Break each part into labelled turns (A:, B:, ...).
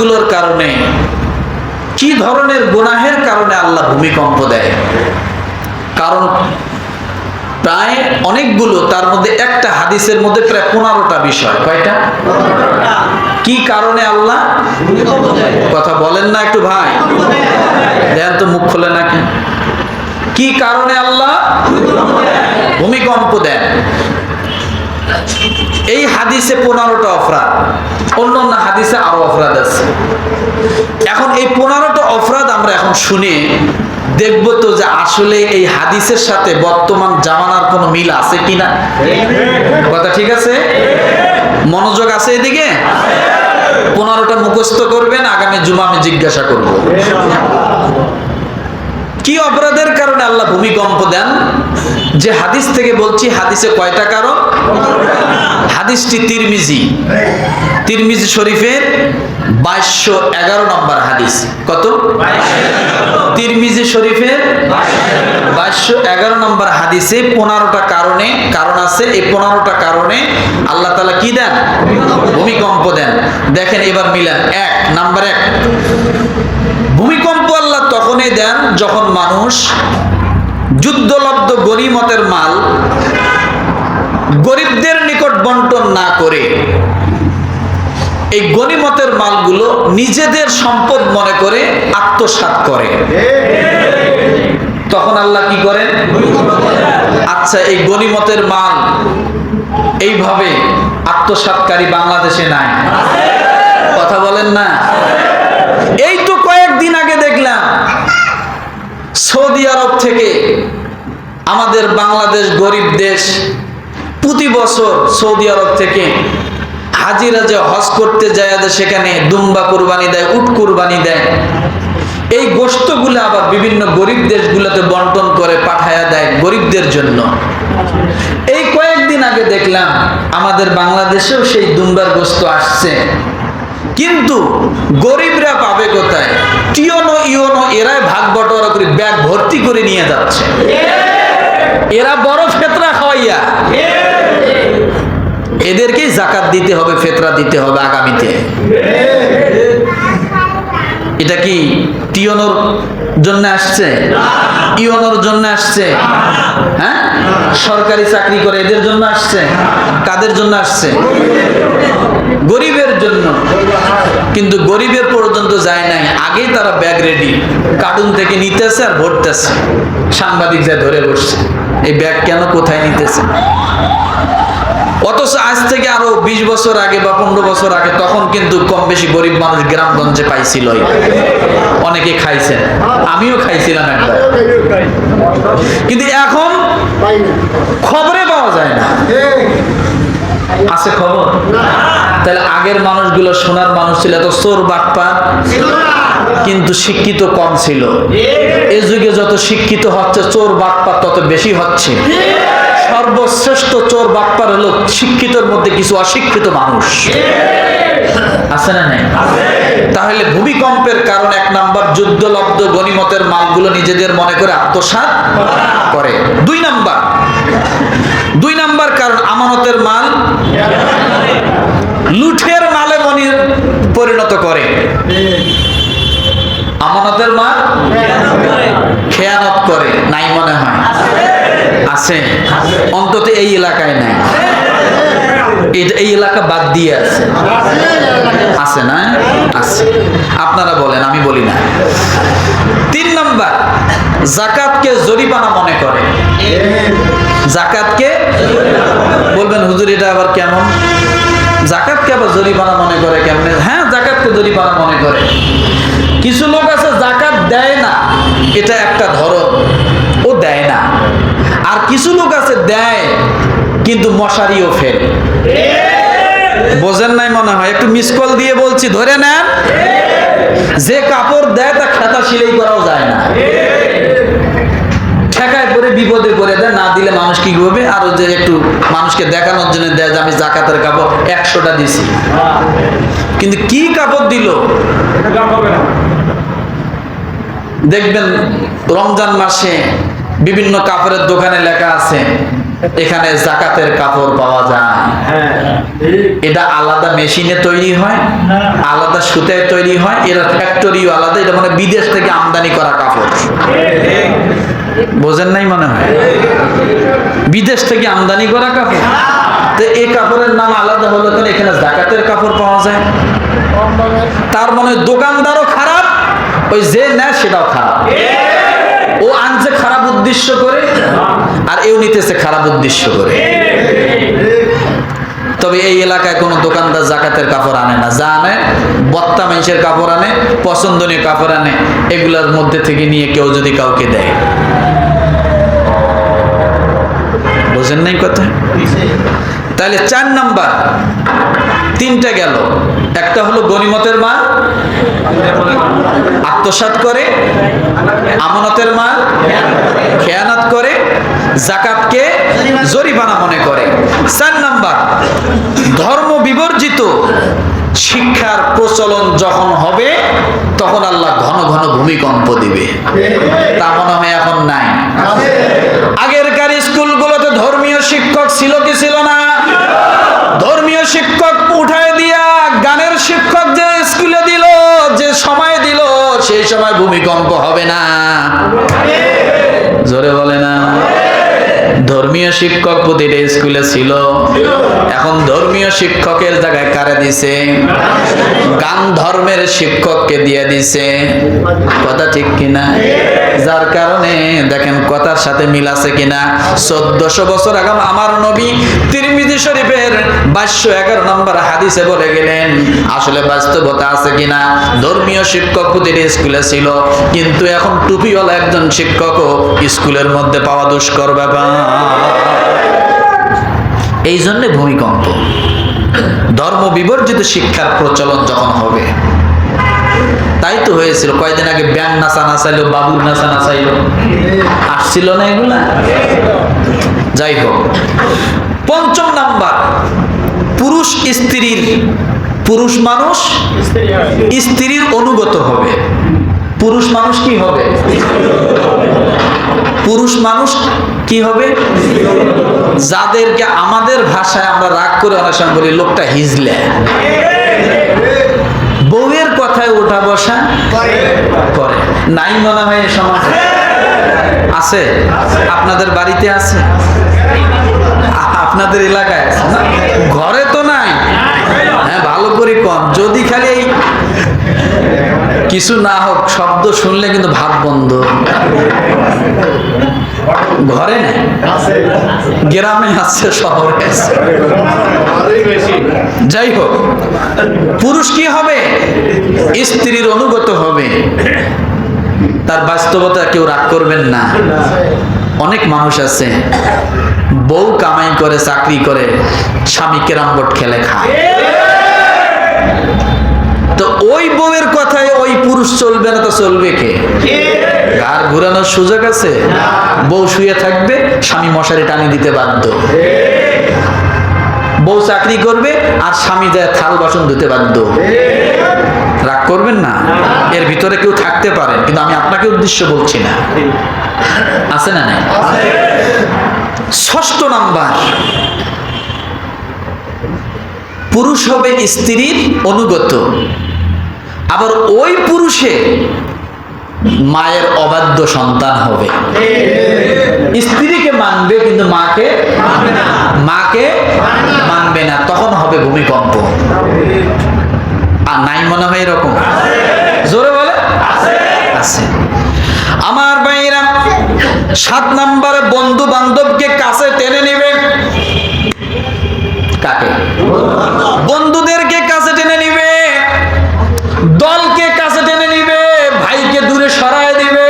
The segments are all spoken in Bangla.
A: কাজগুলোর কারণে, কি ধরনের গুনাহের কারণে আল্লাহ ভূমিকম্প দেয়? কারণ প্রায় অনেকগুলো, তার মধ্যে একটা হাদিসের মধ্যে প্রায় 15টা বিষয়। কয়টা? কি কারণে আল্লাহ কথা বলেন না একটু ভাই, দেন তো মুখ খোলে নাকি। কি কারণে আল্লাহ ভূমিকম্প দেন? এই হাদিসে 15টা অপরাধ, অন্যান্য হাদিসে আরো অপরাধ আছে। এখন এই 15টা অপরাধ আমরা এখন শুনে দেখব তো যে আসলে এই হাদিসের সাথে বর্তমান জামানার কোনো মিল আছে কিনা। কথা ঠিক আছে? মনোযোগ আছে এদিকে? 15টা মুখস্থ করবেন, আগামী জুমা আমি জিজ্ঞাসা করব কি অপরাধের কারণে আল্লাহ ভূমিকম্প দেন। যে হাদিস থেকে বলছি, হাদিসে কয়টা কারণ? হাদিসটি তিরমিজি শরীফের 2211 নম্বর হাদিস। কত? তিরমিজি শরীফের 2211 নম্বর হাদিসে 15টা কারণ আছে। এই 15টা কারণে আল্লাহ তাআলা কি দেন? ভূমিকম্প দেন। দেখেন এবার মিলান। নাম্বার 1, ভূমিকম্প আল্লাহ তখনই দেন যখন মানুষ যুদ্ধলব্ধ গনিমতের মাল গরিবদের নিকট বন্টন না করে এই গনিমতের মালগুলো নিজেদের সম্পদ মনে করে আত্মসাৎ করে, তখন আল্লাহ কি করেন? আচ্ছা, এই গনিমতের মাল এইভাবে আত্মসাৎকারী বাংলাদেশে নাই? কথা বলেন না। এই তো কয়েকদিন আগে দেখলাম সৌদি আরব থেকে আমাদের বাংলাদেশ গরিব দেশ প্রতি বছর সৌদি আরব থেকে হাজিরা যে হজ করতে যায়, সেখানে দুম্বা কুরবানি দেয়, উট কুরবানি দেয়। এই গোশতগুলো আবার বিভিন্ন গরিব দেশগুলোতে বন্টন করে পাঠায়া দেয় গরিবদের জন্য। এই কয়েকদিন আগে দেখলাম আমাদের বাংলাদেশেও সেই দুম্বার গোশত আসছে, কিন্তু গরিবরা পাবে কোথায়? টিওনো ইওনো এরাই ভাগ বটোয়ারা করে ব্যাগ ভর্তি করে নিয়ে যাচ্ছে। এরা বড় ফেতরা খাওয়াইয়া, এদেরকেই যাকাত দিতে হবে, ফেতরা দিতে হবে আগামীতে। এটা কি টিওনোর জন্য আসছে? ইওনোর জন্য আসছে? হ্যাঁ, সরকারি চাকরি করে এদের জন্য আসছে? কাদের জন্য আসছে? গরিবের জন্য। কিন্তু গরিবের পর্যন্ত যায় নাই, আগেই তারা ব্যাগ রেডি, কার্টুন থেকে নিতেছে আর ভরতেছে। সাংবাদিক যা ধরে বসছে, এই ব্যাগ কেন, কোথায় নিতেছে? অথচ আজ থেকে আরো 20 বছর আগে বা 15 বছর আগে তখন কিন্তু কম বেশি গরিব মানুষ গ্রামগঞ্জে পাইছিল, অনেকে খাইছেন, আমিও খাইছিলাম একবার। কিন্তু এখন খবরে পাওয়া যায় না। আছে খবর? তাহলে আগের মানুষগুলো সোনার মানুষ ছিল, এত চোর বাটপার কিন্তু শিক্ষিত কম ছিল। এ যুগে যত শিক্ষিত হচ্ছে চোর বাটপার তত বেশি হচ্ছে। সর্বশ্রেষ্ঠ চোর বাটপার হলো শিক্ষিতর মধ্যে কিছু অশিক্ষিত মানুষ। আছে না নাই? তাহলে ভূমিকম্পের কারণ 1 নাম্বার, যুদ্ধলব্ধ গনিমতের মালগুলো নিজেদের মনে করে আত্মসাৎ করে। 2 নাম্বার কারণ, আমানতের মাল লুঠের মালে পরিণত করে। আমানতের মাল খেয়ানত করে। নাই মনে হয়? আছে, অন্তত এই এলাকায় নাই, এই এলাকা বাদ দিয়ে আছে। আছে না? আছে। আপনারা বলেন, আমি বলি না। 3 নাম্বার, যাকাতকে জরিমানা মনে করে। যাকাতকে বলবেন হুজুর এটা আবার কেমন? যাকাতকে আবার জরিমানা মনে করে কেমন? হ্যাঁ, যাকাতকে জরিমানা মনে করে। কিছু লোক আছে যাকাত দেয় না, এটা একটা ধরন, ও দেয় না। আর কিছু লোক আছে দেয় কিন্তু মশারিও ফেল। বোঝেন নাই মনে হয়? একটু মিস কল দিয়ে বলছি, ধরে নেন। যে কাপড় দেয় তা খাতা সিলাই করাও যায় না, ঠেকায় পরে বিপদে পড়ে দেয়। না দিলে মানুষ কি করবে? আরো যে একটু মানুষকে দেখানোর জন্য দেয় যে আমি যাকাতের কাপড় 100টা দিছি, কিন্তু কি কাপড় দিল? দেখবেন রমজান মাসে বিভিন্ন কাপড়ের দোকানে লেখা আছে এখানে জাকাতের কাপড় পাওয়া যায়। এটা আলাদা মেশিনে তৈরি হয়, আলাদা সুতায় তৈরি হয়, এর ফ্যাক্টরিও আলাদা। এটা মানে বিদেশ থেকে আমদানি করা কাপড়। বোঝেন নাই মনে হয়? বিদেশ থেকে আমদানি করা কাপড়। তো এই কাপড়ের নাম আলাদা হলো কেন? এখানে জাকাতের কাপড় পাওয়া যায়। তার মানে দোকানদারও খারাপ, ওই যে নেয় সেটাও খারাপ। ও আনছে খারাপ উদ্দেশ্য করে, আর এও নিতেছে খারাপ উদ্দেশ্য করে। তবে এই এলাকায় কোনো দোকানদার জাকাতের কাপড় আনে না। যা আনে বত্তা মানুষের কাপড় আনে, পছন্দনীয় কাপড় আনে, এগুলোর মধ্যে থেকে নিয়ে কেউ যদি কাউকে দেয়। বোঝেন নাই কথা? তাহলে 4 নাম্বার, 3টা গেল। একটা হলো গনিমতের মাল আত্মসাৎ করে, আমানতের মাল খেয়ানত করে, জাকাতকে জরিমানা মনে করে। 4 নাম্বার, ধর্ম বিবর্জিত শিক্ষার প্রচলন যখন হবে তখন আল্লাহ ঘন ঘন ভূমিকম্প দিবে। তা মনে হয় এখন নাই। আগেরকার স্কুলগুলোতে ধর্মীয় শিক্ষক ছিল কি ছিল না? ধর্মীয় শিক্ষক উঠায় দিয়া গানের শিক্ষক যে স্কুলে দিল, যে সময় দিল, সেই সময় ভূমিকম্প হবে না? জোরে বলে না? ধর্মীয় শিক্ষক প্রতিটা স্কুলে ছিল। এখন ধর্মীয় শিক্ষকের জায়গায় কারে দিছে? গান ধর্মের শিক্ষককে দিয়ে দিছে। কথা ঠিক কিনা? যার কারণে দেখেন কথার সাথে মিল আছে কিনা। 1400 বছর আগে আমার নবী তিরমিজি শরীফের 2211 নম্বর হাদিসে বলে গেলেন, আসলে বাস্তবতা আছে কিনা। ধর্মীয় শিক্ষক প্রতিটা স্কুলে ছিল, কিন্তু এখন টুপিওয়ালা একজন শিক্ষকও স্কুলের মধ্যে পাওয়া দুষ্কর ব্যাপার। এই জন্য ভূমিকম্প। ধর্ম বিবর্জিত শিক্ষার প্রচলন যখন হবে, তাই তো হয়েছিল কয়েকদিন আগে ব্যাং নাচা নাচাইলো, বাবুর নাচা নাচাইলো, আসছিল না এগুলা? যাই হোক, 5ম নাম্বার, পুরুষ মানুষ স্ত্রীর অনুগত হবে। পুরুষ মানুষ কি হবে? পুরুষ মানুষ কি হবে? যাদেরকে আমাদের ভাষায় আমরা রাগ করে অনেক সময় বলি লোকটা হিজলে, বউয়ের কথায় ওঠা বসা করে। নাই মনে হয় সমাজ আছে? আপনাদের বাড়িতে আছে? আপনাদের এলাকায় আছে? ঘরে তো নাই। হ্যাঁ, ভালো করে কম। যদি খালি এই কিছু না হোক, শব্দ শুনলে কিন্তু ভাত বন্ধ। ঘরে নেই, গ্রামে আছে, শহরে আছে। যাই হোক, পুরুষ কি হবে? স্ত্রীর অনুগত হবে। তার বাস্তবতা কেউ রাগ করবেন না। অনেক মানুষ আছে বউ কামাই করে, চাকরি করে, স্বামী ক্যারাম বোর্ড খেলে খায়। তো ওই বউয়ের কথায় ওই পুরুষ চলবে না, তো চলবে কে? আর ঘুরানোর সুযোগ আছে? বউ শুয়ে থাকবে, স্বামী মশারি টানি দিতে বাধ্য। বউ চাকরি করবে আর স্বামী যায় থাল বাসন ধুতে বাধ্য। রাগ করবেন না, এর ভিতরে কেউ থাকতে পারেন, কিন্তু আমি আপনাকে উদ্দেশ্য বলছি না। আছে না? নাই? 6ষ্ঠ নাম্বার, পুরুষ হবে স্ত্রীর অনুগত, আবার ওই পুরুষে মায়ের অবাধ্য সন্তান হবে। স্ত্রীকে মানবে কিন্তু মাকে মানবে না। তখন হবে ভূমিকম্প। আর নাই মনে হয় এরকম? জোরে বলে আছে। আমার ভাইরা, 7 নম্বরে বন্ধু বান্ধবকে কাছে টেনে নেবে। কাকে? বন্ধুদেরকে কাছে টেনে নিবে, দলকে কাছে টেনে নিবে, ভাইকে দূরে সরায় দিবে।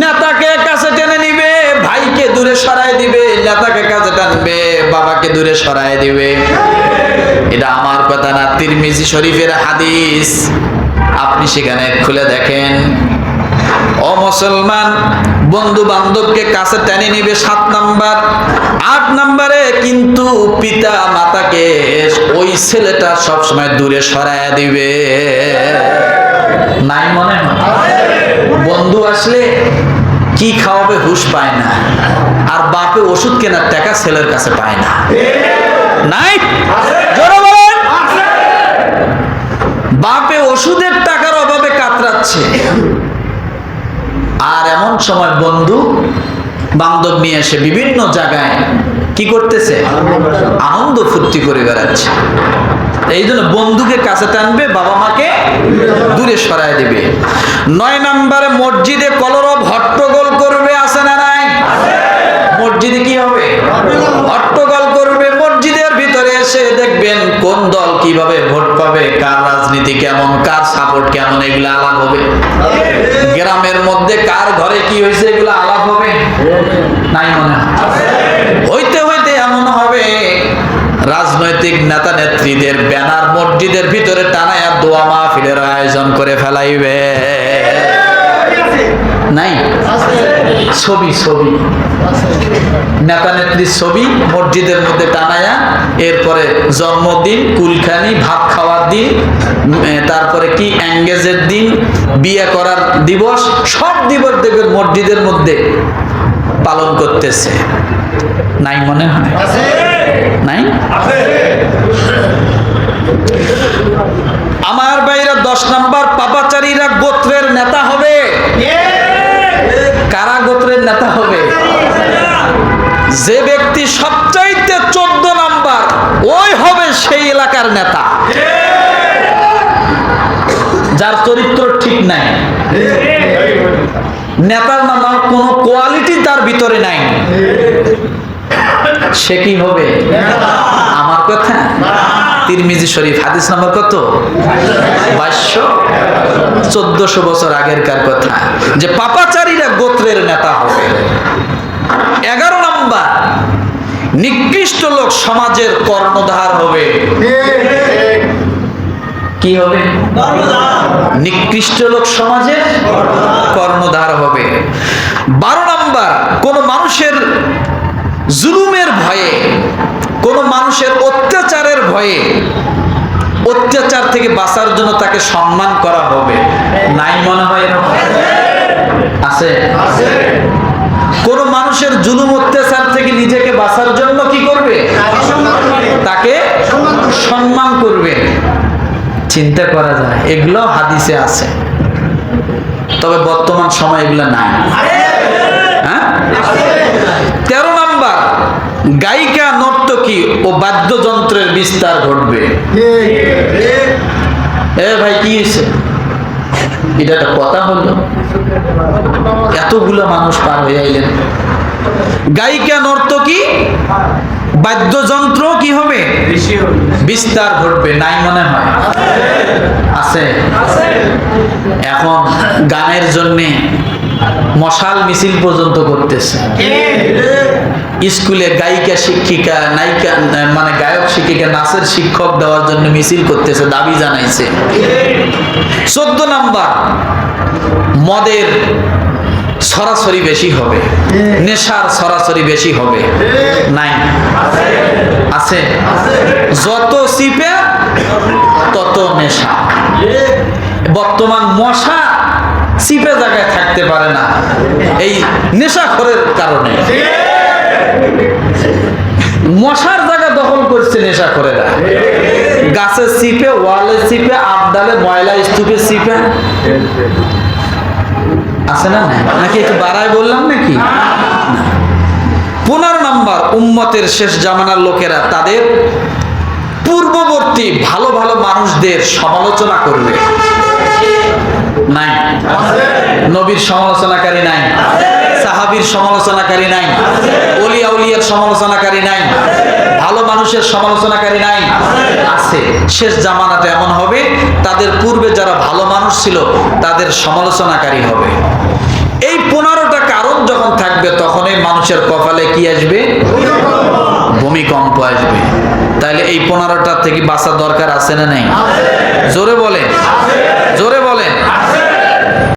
A: নেতাকে কাছে টেনে নিবে, ভাইকে দূরে সরায় দিবে। নেতাকে কাছে টানবে, বাবাকে দূরে সরায় দিবে। এটা আমার কথা না, তিরমিজি শরীফের হাদিস। আপনি সেখানে খুলে দেখেন। ও মুসলমান, বন্ধু বান্ধবকে কাছে টেনে নিবে 7 নাম্বার। 8 নাম্বারে কিন্তু পিতা মাতাকে ওই ছেলেটা সবসময় দূরে সরায় দিবে। নাই মনে হয়? বন্ধু আসলে কি খাওয়াবে হুঁশ পায় না, আর বাপে ওষুধ কেনার টাকা ছেলের কাছে পায় না। নাই? জোরে বলেন। বাপে ওষুধের টাকার অভাবে কাতরাচ্ছে, আর এমন সময় বন্ধু বান্ধব নিয়ে এসে বিভিন্ন জায়গায় কি করতেছে? আনন্দ ফুর্তি করে বেড়াচ্ছে। এই জন্য বন্ধুকে কাছে টানবে, বাবা মাকে দূরে সরায় দিবে। 9 নম্বরে মসজিদে কলরব হট্টগোল করবে, আছে না নাই? মসজিদে কি হবে? হট্টগোল করবে। মসজিদের ভিতরে এসে দেখবেন কোন দল কিভাবে ভোট পাবে, কার রাজনীতি কেমন, কার সাপোর্ট কেমন, এগুলো আলাপ হবে। গ্রামের মধ্যে কার ঘরে কি হয়েছে, এগুলো আলাপ হবে। নাই মনে হয়? হইতে হইতে এমন হবে রাজনৈতিক নেতা নেত্রীদের ব্যানার মসজিদের ভিতরে টানায়া দোয়া মাহফিলের আয়োজন করে ফেলাইবে। নাই? ছবি নেতা নেত্রীর ছবি মসজিদের মধ্যে টানায়া, এরপরে জন্মদিন, কুলখানি, ভাত খাওয়ার দিন, তারপরে কি এঙ্গেজের দিন, বিয়ে করার দিবস, সব দিবস দেখবেন মসজিদের মধ্যে পালন করতেছে। নাই মনে হয়? নাই? আমার ভাইরা 10 নম্বর, পাপাচারীরা গোত্রের নেতা হবে। কারা গোত্রের নেতা হবে? যে ব্যক্তি সবচাইতে 14 নাম্বার, ওই হবে সেই এলাকার নেতা। যার চরিত্র ঠিক নাই, নেতার নামার কোন কোয়ালিটি তার ভিতরে নাই, সে কি হবে? আমার কথা তিরমিজি শরীফ হাদিস নাম্বার কত? 1400 বছর আগেরকার কথা, যে পাপাচারীরা গোত্রের নেতা হবে। 11 নাম্বার, নিকৃষ্ট লোক সমাজের কর্ণধার হবে। কি হবে? নিকৃষ্ট লোক সমাজের কর্ণধার হবে। 12 নাম্বার, কোন মানুষের জুলুমের ভয়ে, কোন মানুষের অত্যাচারের ভয়ে, অত্যাচার থেকে বাঁচার জন্য তাকে সম্মান করা হবে। নাই মনে হয়? এরকম আছে? কোন মানুষের জুলুম অত্যাচার থেকে নিজেকে বাঁচার জন্য কি করবে? তাকে সম্মান করবে। চিন্তা করা যায়, এগুলো হাদিসে আছে, তবে বর্তমান সময় এগুলো নাই। হ্যাঁ? 13 নাম্বার, গায়িকা, নর্তকী ও বাদ্যযন্ত্রের বিস্তার ঘটবে। ভাই কি হয়েছে? এটা একটা কথা হলো? এতগুলো মানুষ পার হয়ে আইলেন। গায়িকা, নর্তকী, বাদ্যযন্ত্র কি হবে? বিস্তার ঘটবে। নাই মনে হয়? আছে। এখন গানের জন্যে মশাল মিছিল পর্যন্ত করতেছে। স্কুলে গায়িকা শিক্ষিকা, নায়িকা মানে গায়ক শিক্ষিকা, নাচের শিক্ষক দেওয়ার জন্য মিছিল করতেছে, দাবি জানাইছে। 14 নাম্বার, মদের সরাসরি বেশি হবে, নেশার সরাসরি বেশি হবে। নাই? আছে। যত চিপে তত নেশা। বর্তমান মশা চিপে জায়গায় থাকতে পারে না, এই নেশাখোরের কারণে। মশার জায়গা দখল করছে নেশাখোরেরা। গাছের চিপে, ওয়ালে চিপে, আবডালে, ময়লা স্তূপে চিপে। আছে না? নাকি একটু বাড়ায় বললাম নাকি? 15 নাম্বার, উম্মতের শেষ জামানার লোকেরা তাদের পূর্ববর্তী ভালো ভালো মানুষদের সমালোচনা করবে। নাই? নবীর সমালোচনাকারী নাই, সাহাবীর সমালোচনাকারী নাই, ওলি আউলিয়ার সমালোচনাকারী নাই, ভালো মানুষের সমালোচনাকারী নাই। আছে। শেষ জামানাতে এমন হবে, তাদের পূর্বে যারা ভালো মানুষ ছিল তাদের সমালোচনাকারী হবে। এই 15টা কারণ যখন থাকবে, তখন এই মানুষের কপালে কি আসবে? ভূমিকম্প আসবে। তাহলে এই 15টা থেকে বাঁচা দরকার আছে না নাই? জোরে বলে, জোরে বলে।